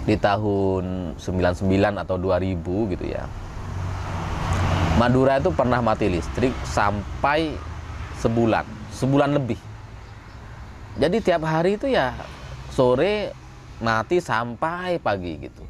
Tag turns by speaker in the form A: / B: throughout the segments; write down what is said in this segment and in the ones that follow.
A: di tahun 99 atau 2000 gitu ya. Madura itu pernah mati listrik sampai sebulan lebih. Jadi tiap hari itu ya sore mati sampai pagi gitu.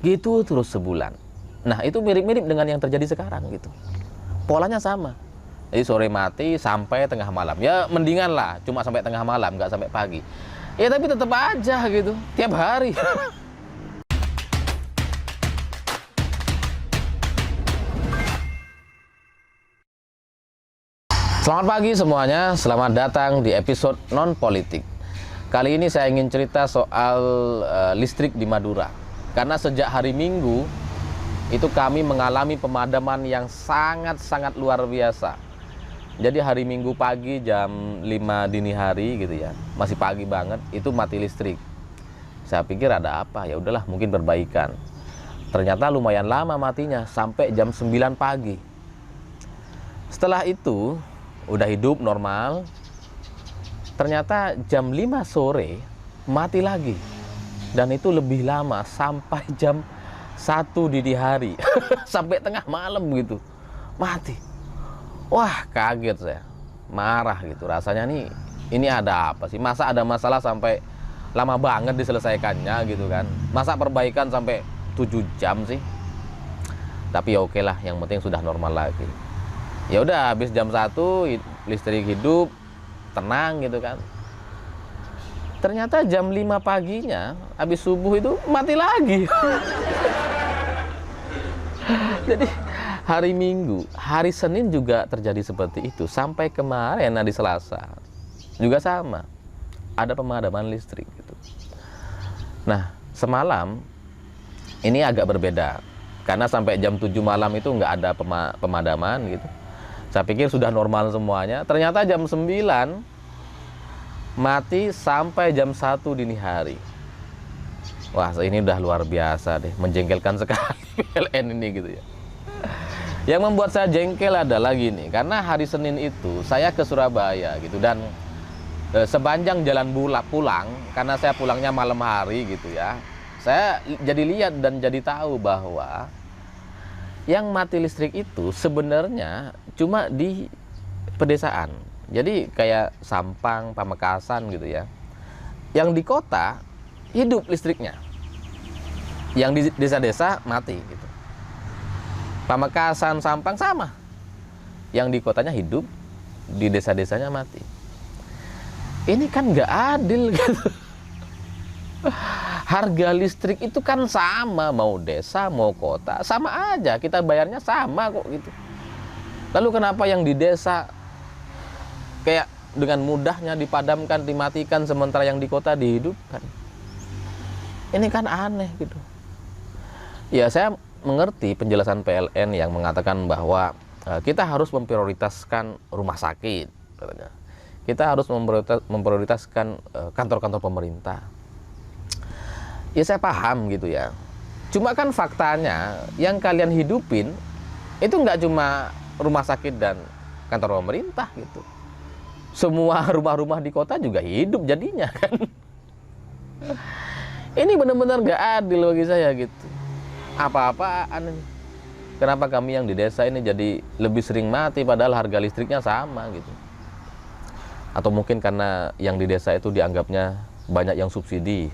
A: Gitu terus sebulan. Nah, itu mirip-mirip dengan yang terjadi sekarang gitu. Polanya sama. Jadi sore mati sampai tengah malam. Ya mendingan lah, cuma sampai tengah malam, nggak sampai pagi. Ya tapi tetap aja gitu, tiap hari. Selamat pagi semuanya, selamat datang di episode non politik. Kali ini saya ingin cerita soal listrik di Madura. Karena sejak hari Minggu itu kami mengalami pemadaman yang sangat-sangat luar biasa. Jadi hari Minggu pagi jam 5 dini hari gitu ya, masih pagi banget, itu mati listrik. Saya pikir ada apa, ya udahlah mungkin perbaikan. Ternyata lumayan lama matinya, sampai jam 9 pagi. Setelah itu udah hidup normal. Ternyata jam 5 sore mati lagi. Dan itu lebih lama, sampai jam 1 dini hari. Sampai tengah malam gitu mati. Wah, kaget saya, marah gitu. Rasanya nih, ini ada apa sih? Masa ada masalah sampai lama banget diselesaikannya gitu kan? Masa perbaikan sampai 7 jam sih? Tapi ya oke lah, yang penting sudah normal lagi. Ya udah, habis jam 1 listrik hidup, tenang gitu kan. Ternyata jam 5 paginya, habis subuh itu mati lagi. Jadi hari Minggu, hari Senin juga terjadi seperti itu. Sampai kemarin, hari Selasa juga sama, ada pemadaman listrik gitu. Nah, semalam ini agak berbeda. Karena sampai jam 7 malam itu nggak ada pemadaman gitu. Saya pikir sudah normal semuanya. Ternyata jam 9 mati sampai jam 1 dini hari. Wah, ini udah luar biasa deh, menjengkelkan sekali PLN ini gitu ya. Yang membuat saya jengkel adalah gini, karena hari Senin itu saya ke Surabaya gitu, dan sepanjang jalan pulang, karena saya pulangnya malam hari gitu ya, saya jadi lihat dan jadi tahu bahwa yang mati listrik itu sebenarnya cuma di pedesaan. Jadi kayak Sampang, Pamekasan gitu ya. Yang di kota hidup listriknya. Yang di desa-desa mati gitu. Pamekasan, Sampang sama. Yang di kotanya hidup, di desa-desanya mati. Ini kan nggak adil gitu. Harga listrik itu kan sama, mau desa, mau kota, sama aja. Kita bayarnya sama kok gitu. Lalu kenapa yang di desa kayak dengan mudahnya dipadamkan, dimatikan, sementara yang di kota dihidupkan? Ini kan aneh gitu. Ya, saya mengerti penjelasan PLN yang mengatakan bahwa kita harus memprioritaskan rumah sakit, katanya. Kita harus memprioritaskan kantor-kantor pemerintah. Ya, saya paham gitu ya. Cuma kan faktanya yang kalian hidupin itu nggak cuma rumah sakit dan kantor pemerintah gitu. Semua rumah-rumah di kota juga hidup jadinya kan. Ini benar-benar nggak adil bagi saya gitu. Apa-apaan ini? Kenapa kami yang di desa ini jadi lebih sering mati padahal harga listriknya sama gitu? Atau mungkin karena yang di desa itu dianggapnya banyak yang subsidi.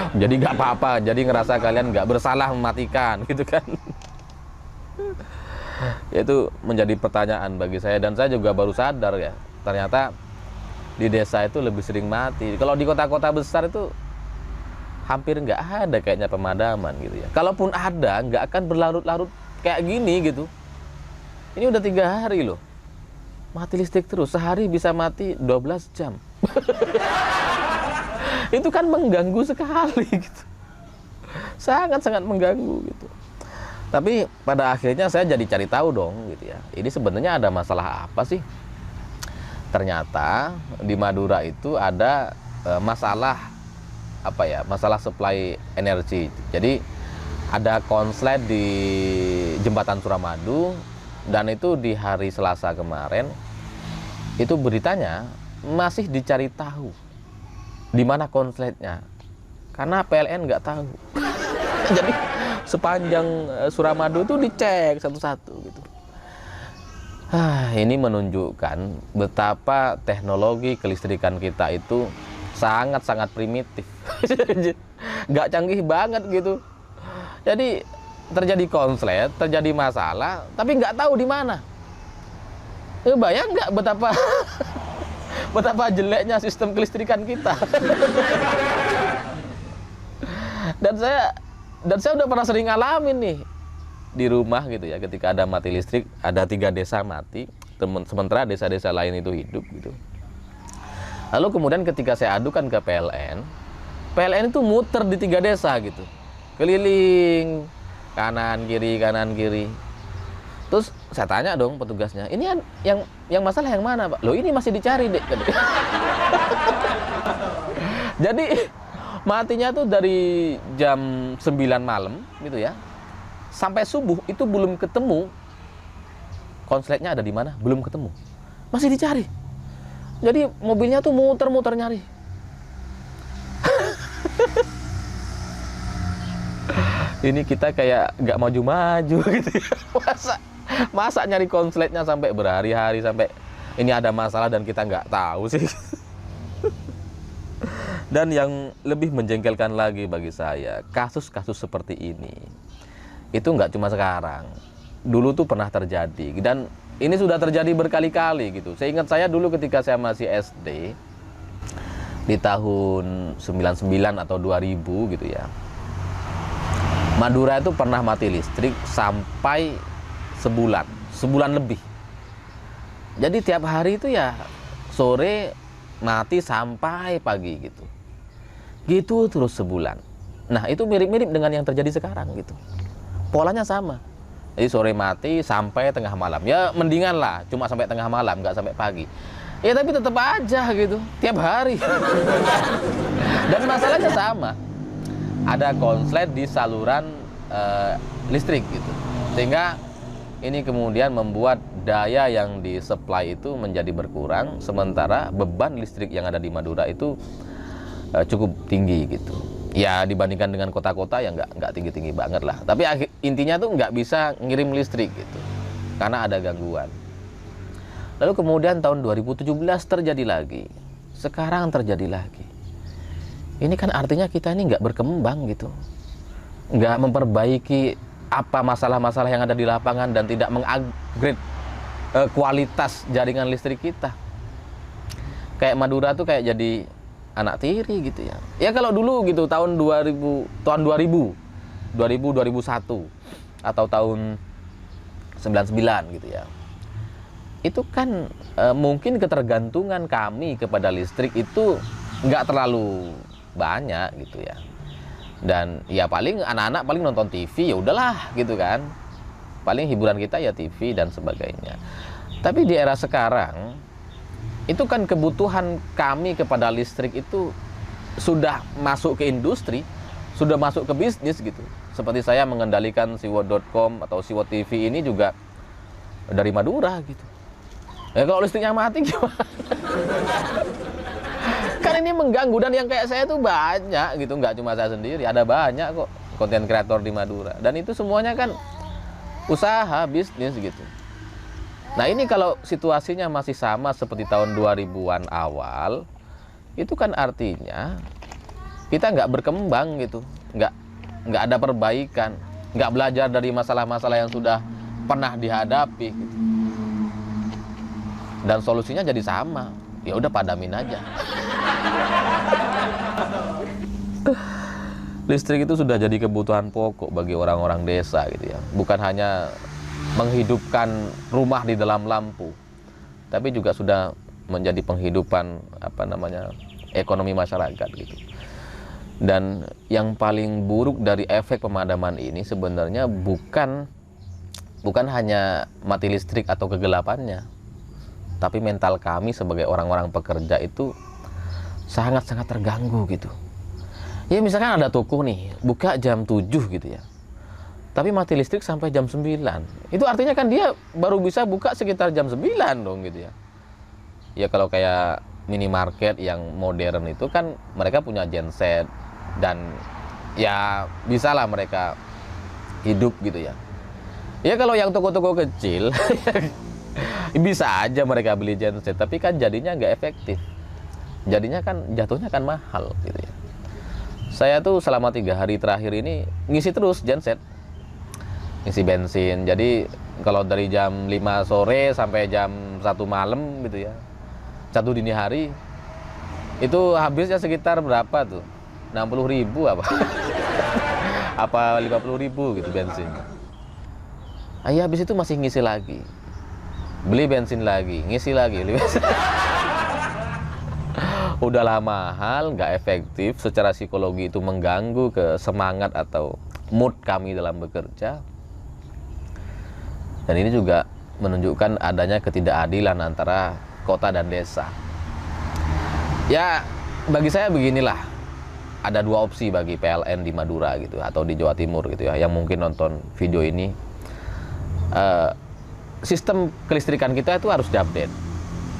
A: Jadi nggak apa-apa, jadi ngerasa kalian nggak bersalah mematikan gitu kan. Itu menjadi pertanyaan bagi saya, dan saya juga baru sadar ya, ternyata di desa itu lebih sering mati. Kalau di kota-kota besar itu hampir nggak ada kayaknya pemadaman gitu ya. Kalaupun ada, nggak akan berlarut-larut kayak gini gitu. Ini udah 3 hari loh mati listrik terus, sehari bisa mati 12 jam. Itu kan mengganggu sekali gitu. Sangat-sangat mengganggu gitu. Tapi pada akhirnya saya jadi cari tahu dong gitu ya. Ini sebenarnya ada masalah apa sih? Ternyata di Madura itu ada masalah apa ya? Masalah supply energi. Jadi ada konslet di Jembatan Suramadu, dan itu di hari Selasa kemarin itu beritanya masih dicari tahu di mana konsletnya. karena PLN nggak tahu. Jadi sepanjang Suramadu itu dicek satu-satu gitu. Ini menunjukkan betapa teknologi kelistrikan kita itu sangat-sangat primitif. Nggak canggih banget gitu. Jadi terjadi konslet, terjadi masalah, tapi nggak tahu di mana. Bayang nggak betapa betapa jeleknya sistem kelistrikan kita. Dan saya udah pernah sering ngalamin nih di rumah gitu ya, ketika ada mati listrik, ada 3 desa mati, sementara desa-desa lain itu hidup gitu. Lalu kemudian ketika saya adukan ke PLN itu muter di 3 desa gitu, keliling kanan kiri. Terus saya tanya dong petugasnya, ini yang masalah yang mana, Pak? Loh, ini masih dicari, Dek. Jadi matinya tuh dari jam 9 malam gitu ya, sampai subuh itu belum ketemu konsletnya ada di mana, belum ketemu, masih dicari. Jadi mobilnya tuh muter-muter nyari. Ini kita kayak nggak maju-maju gitu ya. Masa nyari konsletnya sampai berhari-hari, sampai ini ada masalah dan kita nggak tahu sih. Dan yang lebih menjengkelkan lagi bagi saya, kasus-kasus seperti ini itu nggak cuma sekarang, dulu tuh pernah terjadi, dan ini sudah terjadi berkali-kali gitu. Seingat saya dulu ketika saya masih SD di tahun 99 atau 2000 gitu ya, Madura itu pernah mati listrik sampai sebulan lebih. Jadi tiap hari itu ya sore mati sampai pagi gitu. Gitu terus sebulan. Nah, itu mirip-mirip dengan yang terjadi sekarang gitu. Polanya sama. Jadi sore mati sampai tengah malam. Ya mendingan lah cuma sampai tengah malam, nggak sampai pagi. Ya tapi tetap aja gitu, tiap hari. Dan masalahnya sama. Ada konslet di saluran listrik gitu. Sehingga ini kemudian membuat daya yang disuplai itu menjadi berkurang, sementara beban listrik yang ada di Madura itu cukup tinggi gitu. Ya dibandingkan dengan kota-kota yang nggak tinggi-tinggi banget lah. Tapi intinya tuh nggak bisa ngirim listrik gitu, karena ada gangguan. Lalu kemudian tahun 2017 terjadi lagi. Sekarang terjadi lagi. Ini kan artinya kita ini nggak berkembang gitu. Nggak memperbaiki apa masalah-masalah yang ada di lapangan dan tidak mengupgrade kualitas jaringan listrik kita. Kayak Madura tuh kayak jadi anak tiri gitu ya. Ya kalau dulu gitu tahun 2000 2001 atau tahun 99 gitu ya. Itu kan mungkin ketergantungan kami kepada listrik itu nggak terlalu banyak gitu ya. Dan ya paling anak-anak paling nonton TV, ya udahlah gitu kan. Paling hiburan kita ya TV dan sebagainya. Tapi di era sekarang itu kan kebutuhan kami kepada listrik itu sudah masuk ke industri, sudah masuk ke bisnis gitu. Seperti saya mengendalikan siwot.com atau Siwot TV ini juga dari Madura gitu. Ya kalau listriknya mati gimana? Kan ini mengganggu, dan yang kayak saya tuh banyak gitu, nggak cuma saya sendiri, ada banyak kok konten kreator di Madura, dan itu semuanya kan usaha bisnis gitu. Nah ini kalau situasinya masih sama seperti tahun 2000-an awal, itu kan artinya kita nggak berkembang gitu, nggak ada perbaikan, nggak belajar dari masalah-masalah yang sudah pernah dihadapi gitu. Dan solusinya jadi sama, ya udah padamin aja. Listrik itu sudah jadi kebutuhan pokok bagi orang-orang desa gitu ya. Bukan hanya menghidupkan rumah di dalam lampu, tapi juga sudah menjadi penghidupan ekonomi masyarakat gitu. Dan yang paling buruk dari efek pemadaman ini sebenarnya bukan hanya mati listrik atau kegelapannya, tapi mental kami sebagai orang-orang pekerja itu sangat-sangat terganggu gitu. Ya misalkan ada toko nih, buka jam 7 gitu ya, tapi mati listrik sampai jam 9. Itu artinya kan dia baru bisa buka sekitar jam 9 dong gitu ya. Ya kalau kayak minimarket yang modern itu kan mereka punya genset, dan ya bisalah mereka hidup gitu ya. Ya kalau yang toko-toko kecil bisa aja mereka beli genset, tapi kan jadinya nggak efektif. Jadinya kan jatuhnya kan mahal gitu ya. Saya tuh selama 3 hari terakhir ini ngisi terus genset, ngisi bensin. Jadi kalau dari jam 5 sore sampai jam 1 malam gitu ya, 1 dini hari, itu habisnya sekitar berapa tuh? 60.000 apa? Apa 50.000 gitu bensin. Ayah habis itu masih ngisi lagi, beli bensin lagi, ngisi lagi, beli bensin. Udahlah mahal, nggak efektif, secara psikologi itu mengganggu ke semangat atau mood kami dalam bekerja. Dan ini juga menunjukkan adanya ketidakadilan antara kota dan desa. Ya, bagi saya beginilah, ada 2 opsi bagi PLN di Madura gitu, atau di Jawa Timur gitu ya, yang mungkin nonton video ini. Sistem kelistrikan kita itu harus diupdate.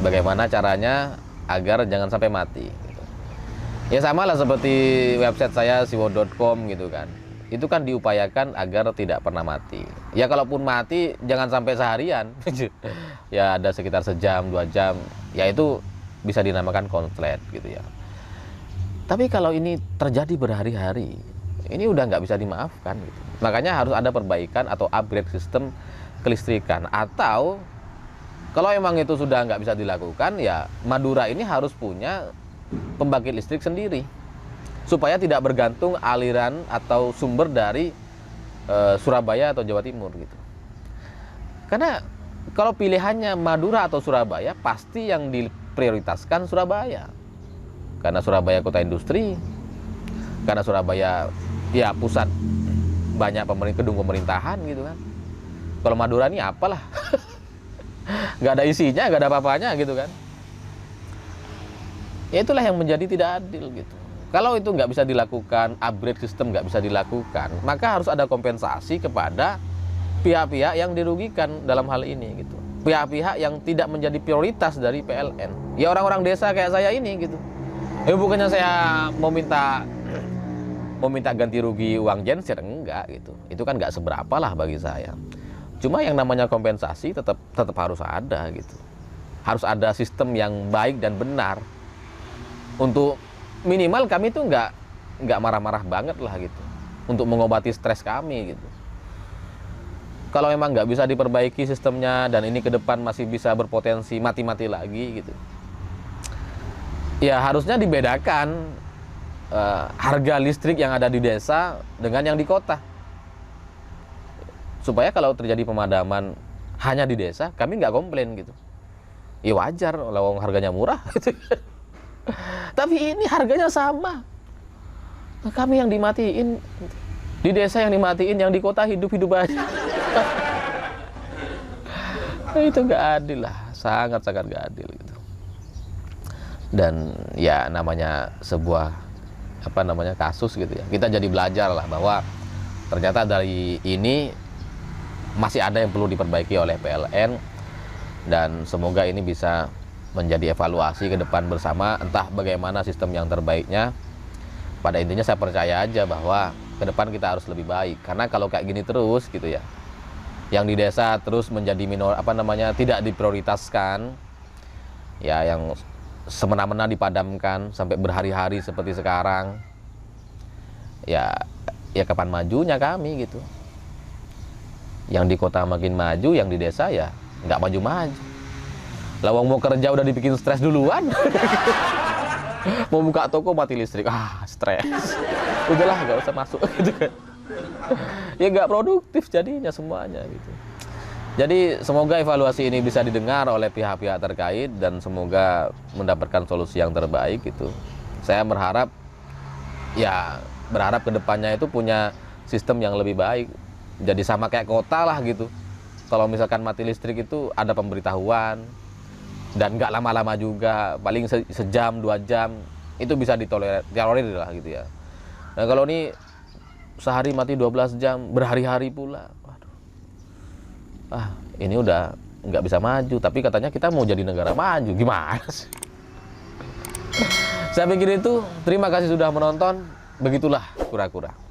A: Bagaimana caranya agar jangan sampai mati gitu. Ya sama lah seperti website saya siwo.com gitu kan, itu kan diupayakan agar tidak pernah mati. Ya kalaupun mati jangan sampai seharian. Ya ada sekitar sejam 2 jam, ya itu bisa dinamakan konslet gitu ya. Tapi kalau ini terjadi berhari-hari, ini udah nggak bisa dimaafkan gitu. Makanya harus ada perbaikan atau upgrade sistem kelistrikan. Atau kalau emang itu sudah nggak bisa dilakukan, ya Madura ini harus punya pembangkit listrik sendiri, supaya tidak bergantung aliran atau sumber dari Surabaya atau Jawa Timur gitu. Karena kalau pilihannya Madura atau Surabaya, pasti yang diprioritaskan Surabaya. Karena Surabaya kota industri, karena Surabaya ya pusat banyak gedung pemerintahan gitu kan. Kalau Madura ini apalah. Nggak ada isinya, nggak ada apa-apanya gitu kan. Ya itulah yang menjadi tidak adil gitu. Kalau itu nggak bisa dilakukan, upgrade sistem nggak bisa dilakukan, maka harus ada kompensasi kepada pihak-pihak yang dirugikan dalam hal ini gitu. Pihak-pihak yang tidak menjadi prioritas dari PLN. Ya orang-orang desa kayak saya ini gitu. Bukannya saya mau minta ganti rugi uang genset, enggak gitu. Itu kan nggak seberapa lah bagi saya. Cuma yang namanya kompensasi tetap harus ada gitu. Harus ada sistem yang baik dan benar. Untuk minimal kami tuh nggak marah-marah banget lah gitu. Untuk mengobati stres kami gitu. Kalau memang nggak bisa diperbaiki sistemnya dan ini ke depan masih bisa berpotensi mati-mati lagi gitu. Ya harusnya dibedakan harga listrik yang ada di desa dengan yang di kota. Supaya kalau terjadi pemadaman hanya di desa, kami nggak komplain gitu. Ya wajar, lawang harganya murah gitu. Tapi ini harganya sama. Nah, kami yang dimatiin, di desa yang dimatiin, yang di kota hidup-hidup aja. Nah, itu nggak adil lah, sangat-sangat nggak adil gitu. Dan ya namanya sebuah kasus gitu ya. Kita jadi belajar lah bahwa ternyata dari ini masih ada yang perlu diperbaiki oleh PLN, dan semoga ini bisa menjadi evaluasi ke depan bersama, entah bagaimana sistem yang terbaiknya. Pada intinya saya percaya aja bahwa ke depan kita harus lebih baik, karena kalau kayak gini terus gitu ya, yang di desa terus menjadi tidak diprioritaskan, ya yang semena-mena dipadamkan sampai berhari-hari seperti sekarang, ya kapan majunya kami gitu. Yang di kota makin maju, yang di desa ya nggak maju-maju. Lawang mau kerja udah dibikin stres duluan. Mau buka toko mati listrik, stres. Udahlah nggak usah masuk gitu kan. Ya nggak produktif jadinya semuanya gitu. Jadi semoga evaluasi ini bisa didengar oleh pihak-pihak terkait dan semoga mendapatkan solusi yang terbaik gitu. Saya berharap kedepannya itu punya sistem yang lebih baik. Jadi sama kayak kota lah gitu. Kalau misalkan mati listrik itu ada pemberitahuan, dan nggak lama-lama juga, paling sejam 2 jam itu bisa ditolerir lah gitu ya. Nah kalau ini sehari mati 12 jam, berhari-hari pula, waduh. Ini udah nggak bisa maju. Tapi katanya kita mau jadi negara maju, gimana sih? Saya pikir itu. Terima kasih sudah menonton. begitulah kura-kura.